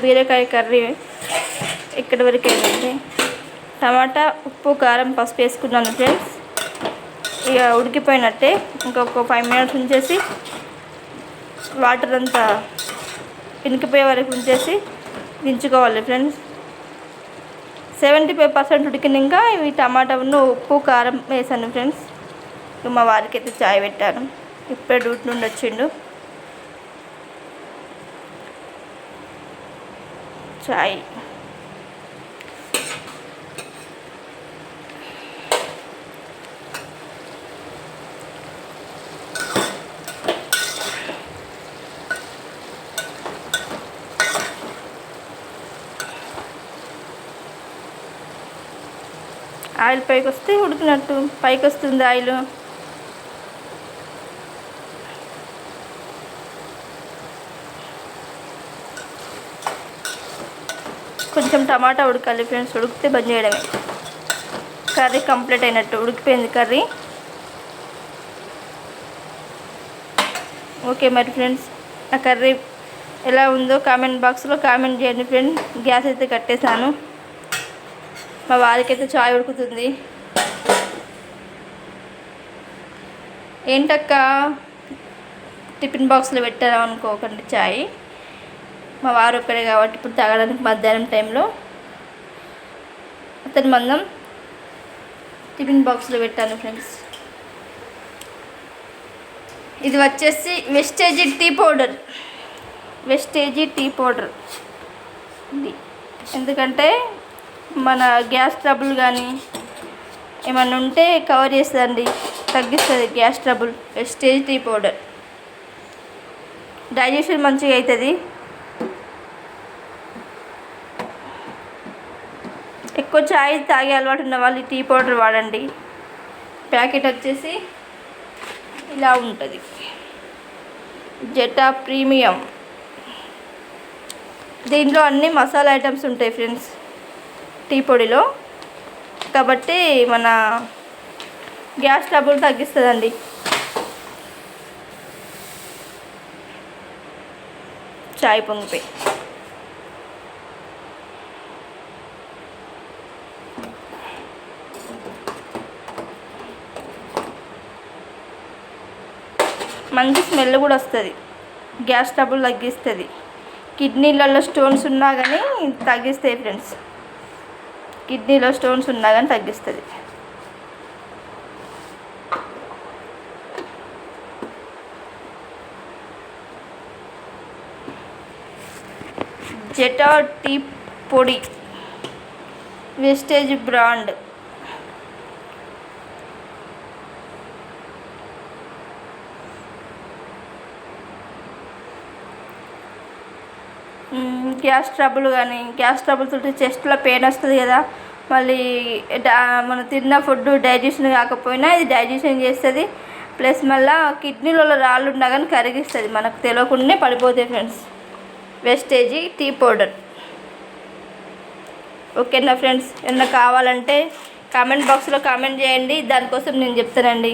బీరకాయ కర్రీ ఇక్కడి వరకు ఏంటంటే టమాటా, ఉప్పు, కారం, పసుపు వేసుకున్నాను ఫ్రెండ్స్. ఇక ఉడికిపోయినట్టే. ఇంకొక 5 మినిట్స్ ఉంచేసి వాటర్ అంతా ఇనికిపోయే వరకు ఉంచేసి దించుకోవాలి ఫ్రెండ్స్. 75% ఉడికినాక ఇవి టమాటాను, ఉప్పు, కారం వేసాను ఫ్రెండ్స్. ఇక మా వారికి అయితే చాయ్ పెట్టాను. ఇప్పుడే డ్యూటీ నుండి వచ్చిండు. చాయ్ ఆయిల్ పైకి వస్తే ఉడికినట్టు. పైకి వస్తుంది ఆయిల్. కొంచెం టమాటా ఉడకాలి ఫ్రెండ్స్. ఉడికితే బంద్ చేయడమే. కర్రీ కంప్లీట్ అయినట్టు. ఉడికిపోయింది కర్రీ. ఓకే మరి ఫ్రెండ్స్, ఆ కర్రీ ఎలా ఉందో కామెంట్ బాక్స్లో కామెంట్ చేయండి ఫ్రెండ్స్. గ్యాస్ అయితే కట్టేసాను. మా వారికి అయితే చాయ్ ఉడుకుతుంది. ఏంటక్క టిఫిన్ బాక్స్లో పెట్టారా అనుకోకండి చాయ్. మా వారు ఒక్కడే కాబట్టి ఇప్పుడు తాగడానికి మధ్యాహ్నం టైంలో అతని మందం టిఫిన్ బాక్స్లో పెట్టాను ఫ్రెండ్స్. ఇది వచ్చేసి వెస్టేజీ టీ పౌడర్. ఇది ఎందుకంటే మన గ్యాస్ ట్రబుల్ కానీ ఏమన్నా ఉంటే కవర్ చేస్తుందండి, తగ్గిస్తుంది gas trouble. Wastage tea powder. Digestion మంచిగా అవుతుంది. ఎక్కువ చాయ్ తాగే అలవాటు ఉన్న వాళ్ళు ఈ టీ పౌడర్ వాడండి. ప్యాకెట్ వచ్చేసి ఇలా ఉంటుంది. Zeta premium. దీంట్లో అన్ని మసాలా ఐటమ్స్ ఉంటాయి ఫ్రెండ్స్ టీ పొడిలో. కాబట్టి మన గ్యాస్ ట్రబుల్ తగ్గిస్తుందండి. చాయ్ పొంగిపోయి మంచి స్మెల్ కూడా వస్తుంది. గ్యాస్ ట్రబుల్ తగ్గిస్తుంది. కిడ్నీలలో స్టోన్స్ ఉన్నా కానీ తగ్గిస్తాయి ఫ్రెండ్స్. కిడ్నీలో స్టోన్స్ ఉన్నా కానీ తగ్గిస్తుంది. జెటా టీ పొడి వెస్టేజ్ బ్రాండ్. గ్యాస్ ట్రబుల్ తోటి చెస్ట్లో పెయిన్ వస్తుంది కదా, మళ్ళీ మనం తిన్న ఫుడ్ డైజెషన్ కాకపోయినా ఇది డైజెషన్ చేస్తుంది. ప్లస్ మళ్ళీ కిడ్నీలలో రాళ్ళు ఉన్నా కానీ కరిగిస్తుంది. మనకు తెలియకుండానే పడిపోతాయి ఫ్రెండ్స్ వెస్టేజీ టీ పౌడర్. ఓకేనా ఫ్రెండ్స్, ఏమన్నా కావాలంటే కామెంట్ బాక్స్లో కామెంట్ చేయండి. దానికోసం నేను చెప్తానండి.